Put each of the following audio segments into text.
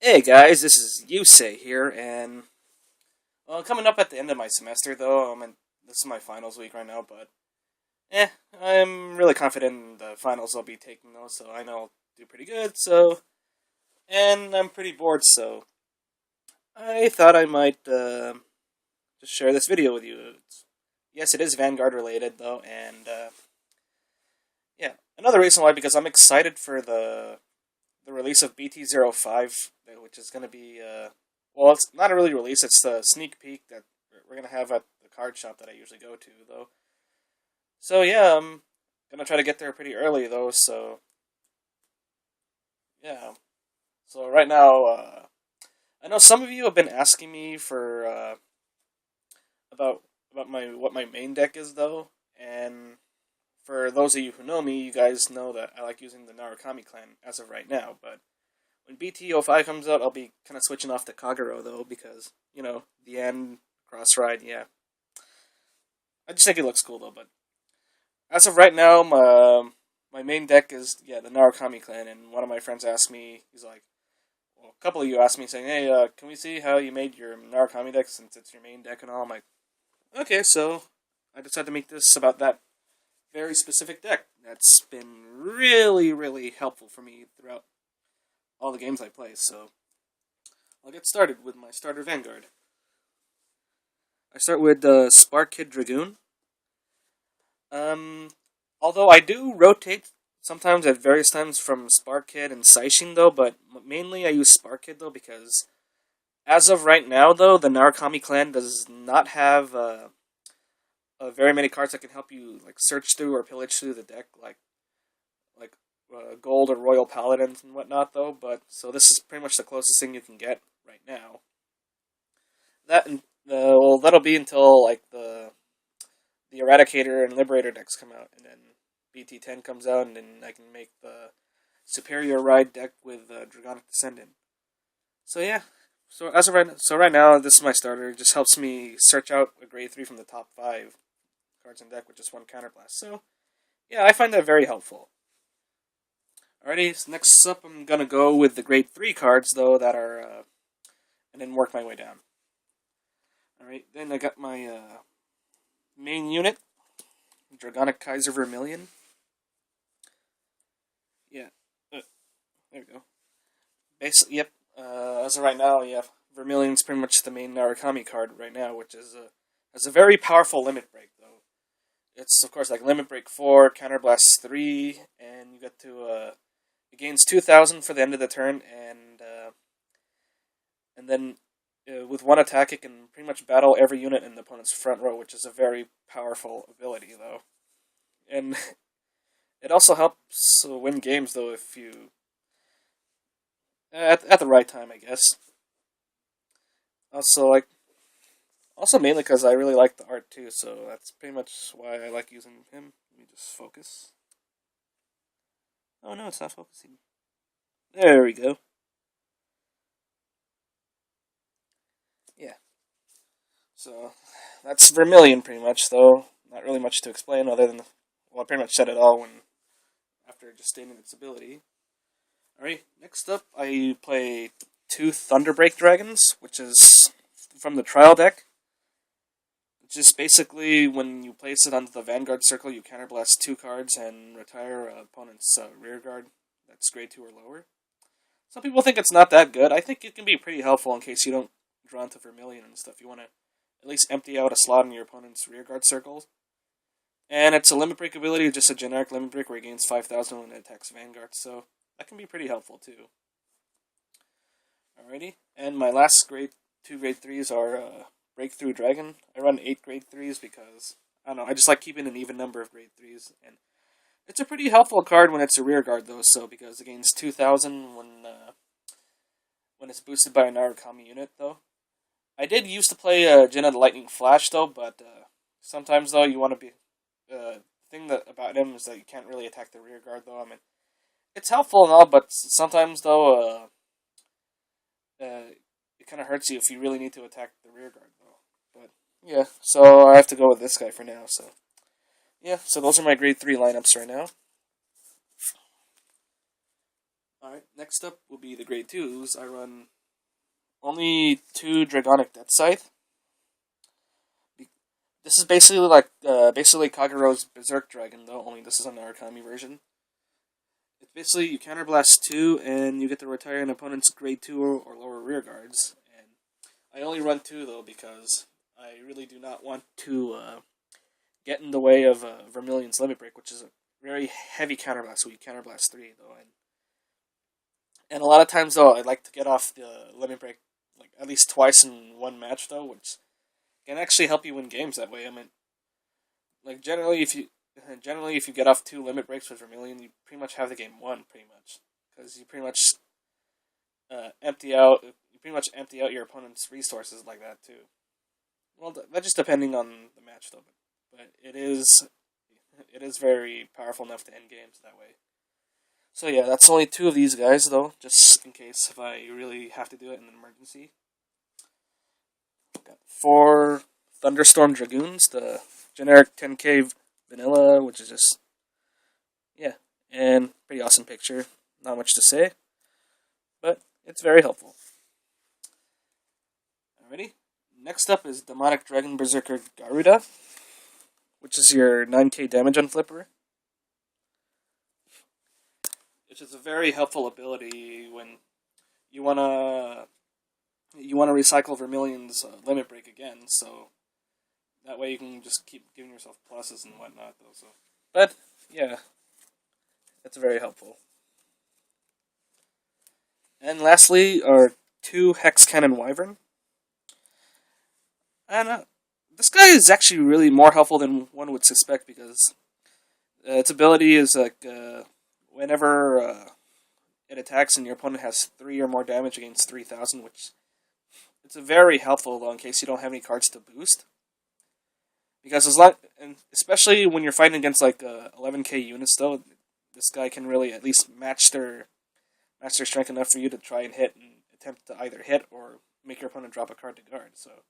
Hey guys, this is Yusei here, and coming up at the end of my semester though, this is my finals week right now, but I'm really confident in the finals I'll be taking though, so I know I'll do pretty good. And I'm pretty bored, so I thought I might just share this video with you. Yes, it is Vanguard related though, and yeah, another reason why because I'm excited for the release of BT05, which is going to be well, it's not a really release. It's the sneak peek that we're going to have at the card shop that I usually go to, though. So yeah, I'm gonna try to get there pretty early though. So yeah. So right now, I know some of you have been asking me for about my what my main deck is though, and for those of you who know me, you guys know that I like using the Narukami clan as of right now. But when BT05 comes out, I'll be kind of switching off to Kagero though, because the end cross ride. Yeah, I just think it looks cool though. But as of right now, my main deck is the Narukami clan, and one of my friends asked me, he's like, well, a couple of you asked me saying, hey, can we see how you made your Narukami deck since it's your main deck and all? I'm like, okay, so I decided to make this about that very specific deck that's been really, really helpful for me throughout all the games I play. So I'll get started with my starter Vanguard. I start with Spark Kid Dragoon. Um, Although I do rotate sometimes at various times from Spark Kid and Saishin though, but mainly I use Spark Kid though because as of right now though, the Narukami clan does not have very many cards that can help you like search through or pillage through the deck like gold or royal paladins and whatnot though. But so this is pretty much the closest thing you can get right now. That and well, that'll be until like the Eradicator and Liberator decks come out, and then BT10 comes out, and then I can make the Superior Ride deck with Dragonic Descendant. So yeah, so right now this is my starter. It just helps me search out a grade 3 from the top 5 cards in deck with just one counterblast. So yeah, I find that very helpful. Alrighty, so next up I'm gonna go with the grade 3 cards though that are and then work my way down. Alright, then I got my main unit, Dragonic Kaiser Vermilion. Yeah, there we go. Basically, yep. As of right now, yeah, Vermilion's pretty much the main Narukami card right now, which is has a very powerful limit break though. It's of course like limit break 4, counterblast 3, and you get to it gains 2,000 for the end of the turn, and then with one attack, it can pretty much battle every unit in the opponent's front row, which is a very powerful ability though. And it also helps win games though if you at the right time, I guess. Also, also mainly because I really like the art too, so that's pretty much why I like using him. Let me just focus. Oh no, it's not focusing. There we go. Yeah. So that's Vermilion pretty much, though. Not really much to explain other than well, I pretty much said it all when after just stating its ability. Alright, next up I play 2 Thunderbreak dragons, which is from the trial deck. Just basically, when you place it onto the Vanguard circle, you counterblast 2 cards and retire opponent's rear guard that's grade 2 or lower. Some people think it's not that good. I think it can be pretty helpful in case you don't draw into Vermilion and stuff. You want to at least empty out a slot in your opponent's rear guard circles. And it's a limit break ability, just a generic limit break where it gains 5,000 when it attacks Vanguard, so that can be pretty helpful too. Alrighty, and my last two grade 3s are Breakthrough Dragon. I run 8 grade 3s because, I don't know, I just like keeping an even number of grade 3s. And it's a pretty helpful card when it's a rear guard, though, so because it gains 2,000 when it's boosted by a Narukami unit, though. I did used to play Jinna the Lightning Flash, though, but sometimes, though, you want to be... The thing about him is that you can't really attack the rear guard, though. I mean, it's helpful and all, but sometimes, though, it kind of hurts you if you really need to attack the rear guard, though. But yeah, so I have to go with this guy for now. So yeah, so those are my grade 3 lineups right now. Alright, next up will be the grade 2s. I run only 2 Dragonic Death Scythe. This is basically Kagero's Berserk Dragon, though, only this is a Narukami version. It's basically you counterblast 2, and you get to retire an opponent's grade 2 or lower rear guards. And I only run 2, though, because I really do not want to get in the way of Vermilion's Limit Break, which is a very heavy counterblast, so you counterblast 3, though. And a lot of times, though, I like to get off the Limit Break like at least twice in one match, though, which can actually help you win games that way. I mean, like generally, if you get off 2 limit breaks with Vermilion, you pretty much have the game won, pretty much, because you pretty much empty out your opponent's resources like that too. Well, that's just depending on the match, though. But it is very powerful enough to end games that way. So yeah, that's only 2 of these guys, though, just in case if I really have to do it in an emergency. Got 4 Thunderstorm Dragoons, the generic 10k vanilla, which is just, yeah, and pretty awesome picture. Not much to say, but it's very helpful. Alrighty, next up is Demonic Dragon Berserker Garuda, which is your 9k damage on Flipper. Which is a very helpful ability when you wanna recycle Vermilion's Limit Break again, so that way you can just keep giving yourself pluses and whatnot, though. So, but yeah, it's very helpful. And lastly, are 2 Hex Cannon Wyvern. And this guy is actually really more helpful than one would suspect, because its ability is like whenever it attacks and your opponent has 3 or more damage against 3,000, which it's a very helpful, though, in case you don't have any cards to boost. Because and especially when you're fighting against like 11k units, though, this guy can really at least match their strength enough for you to try and hit and attempt to either hit or make your opponent drop a card to guard. So,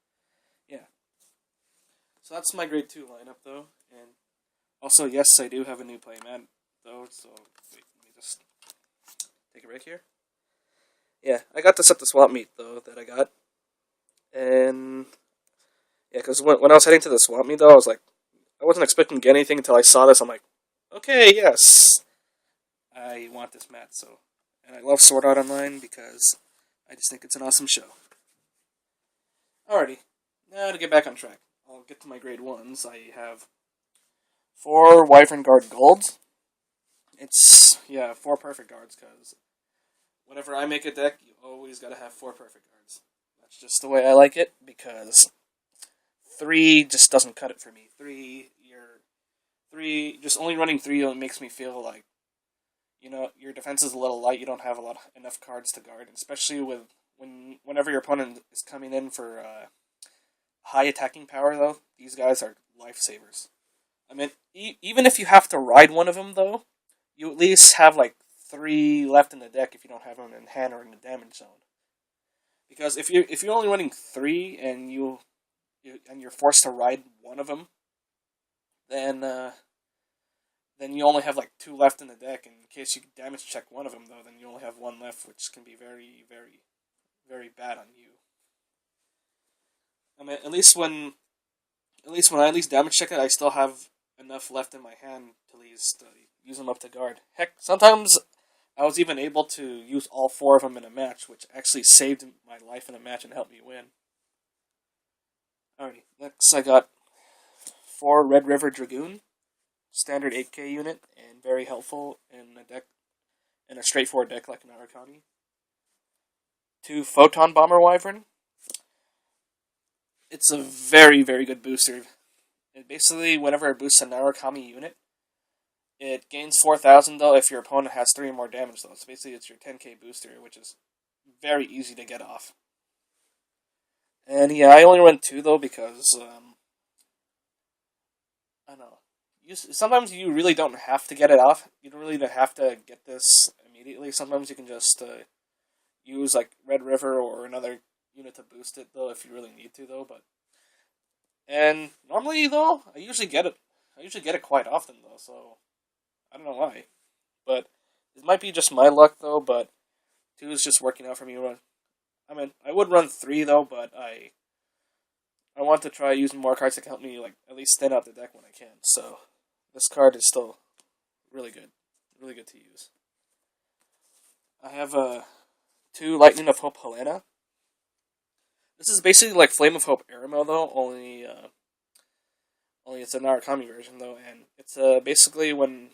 yeah. So that's my grade 2 lineup, though. And also, yes, I do have a new playmat, though. So wait, let me just take a break here. Yeah, I got this at the swap meet, though, that I got. And yeah, because when I was heading to the swap meet, though, I wasn't expecting to get anything until I saw this. I'm like, okay, yes, I want this mat. So, and I love Sword Art Online because I just think it's an awesome show. Alrighty, now to get back on track, I'll get to my grade 1s. I have 4 Wyvern Guard Golds. It's 4 perfect guards, because whenever I make a deck, you always gotta have 4 perfect guards. That's just the way I like it, because 3 just doesn't cut it for me. 3, just only running 3 makes me feel like, your defense is a little light. You don't have enough cards to guard, especially whenever your opponent is coming in for high attacking power. Though these guys are lifesavers. I mean, even if you have to ride one of them, though, you at least have like 3 left in the deck if you don't have them in hand or in the damage zone. Because if you're only running 3 and you're forced to ride one of them, then you only have like 2 left in the deck. And in case you damage check one of them, though, then you only have 1 left, which can be very, very, very bad on you. I mean, at least when I damage check it, I still have enough left in my hand to at least use them up to guard. Heck, sometimes I was even able to use all 4 of them in a match, which actually saved my life in a match and helped me win. Alrighty, next I got 4 Red River Dragoon, standard 8k unit, and very helpful in a straightforward deck like Narukami. 2 Photon Bomber Wyvern. It's a very, very good booster. And basically, whenever it boosts a Narukami unit, it gains 4,000, though, if your opponent has 3 or more damage, though. So basically, it's your 10k booster, which is very easy to get off. And yeah, I only run 2, though, because, I don't know. Sometimes you really don't have to get it off. You don't really have to get this immediately. Sometimes you can just use, like, Red River or another unit to boost it, though, if you really need to, though. And normally, though, I usually get it quite often, though, so I don't know why. But It might be just my luck though, but 2 is just working out for me. I mean, I would run 3 though, but I want to try using more cards that can help me like at least thin out the deck when I can. So this card is still really good to use. I have 2 Lightning of Hope Helena. This is basically like Flame of Hope Aramel though, only it's a Narukami version though, and it's basically when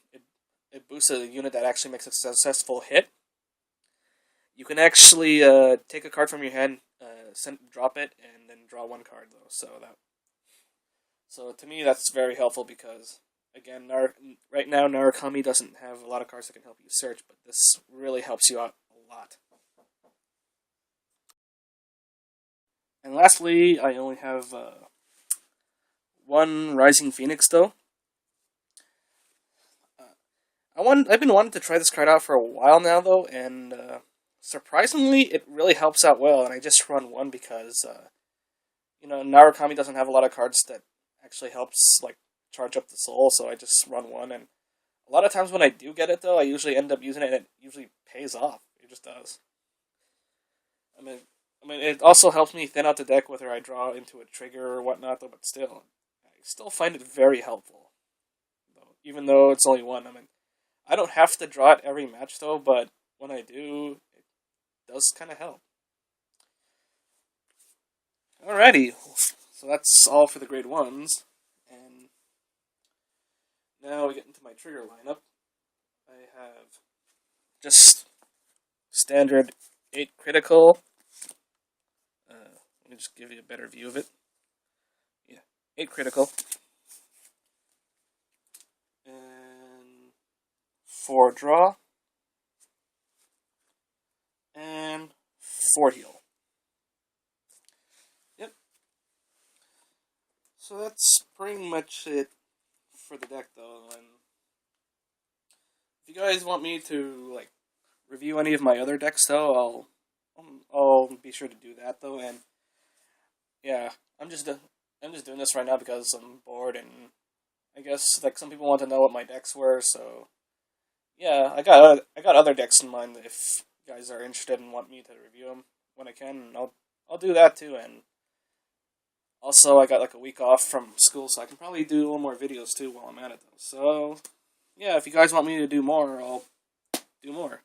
it boosts a unit that actually makes a successful hit. You can actually take a card from your hand, drop it, and then draw 1 card though. So to me that's very helpful because again, right now Narukami doesn't have a lot of cards that can help you search, but this really helps you out a lot. And lastly, I only have 1 Rising Phoenix though. I've been wanting to try this card out for a while now though, and surprisingly, it really helps out well. And I just run 1 because Narukami doesn't have a lot of cards that actually helps like charge up the soul, so I just run 1. And a lot of times when I do get it though, I usually end up using it, and it usually pays off. It just does. I mean, it also helps me thin out the deck whether I draw into a trigger or whatnot though. But still, I still find it very helpful, though, even though it's only 1. I mean, I don't have to draw it every match though, but when I do, it does kind of help. Alrighty, so that's all for the grade 1s, and now we get into my trigger lineup. I have just standard 8 critical. Let me just give you a better view of it. Yeah, 8 critical. And 4 draw. And 4 heal. Yep. So that's pretty much it for the deck though. And if you guys want me to like review any of my other decks though, I'll be sure to do that though. And yeah, I'm just doing this right now because I'm bored, and I guess like some people want to know what my decks were. So yeah, I got other decks in mind if you guys are interested and want me to review them when I can. I'll do that too. And also I got like a week off from school, so I can probably do a little more videos too while I'm at it though. So yeah, if you guys want me to do more, I'll do more.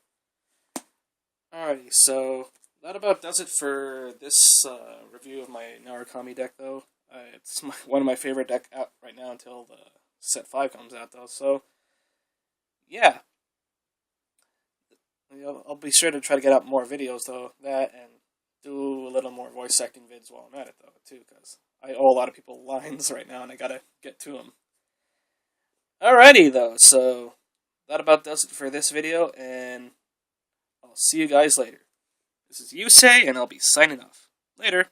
Alrighty, so that about does it for this review of my Narukami deck, though. It's one of my favorite deck out right now until the set 5 comes out, though. So, yeah. I'll be sure to try to get out more videos, though, that, and do a little more voice acting vids while I'm at it, though, too, because I owe a lot of people lines right now, and I gotta get to them. Alrighty, though, so that about does it for this video, and I'll see you guys later. This is Yusei, and I'll be signing off. Later.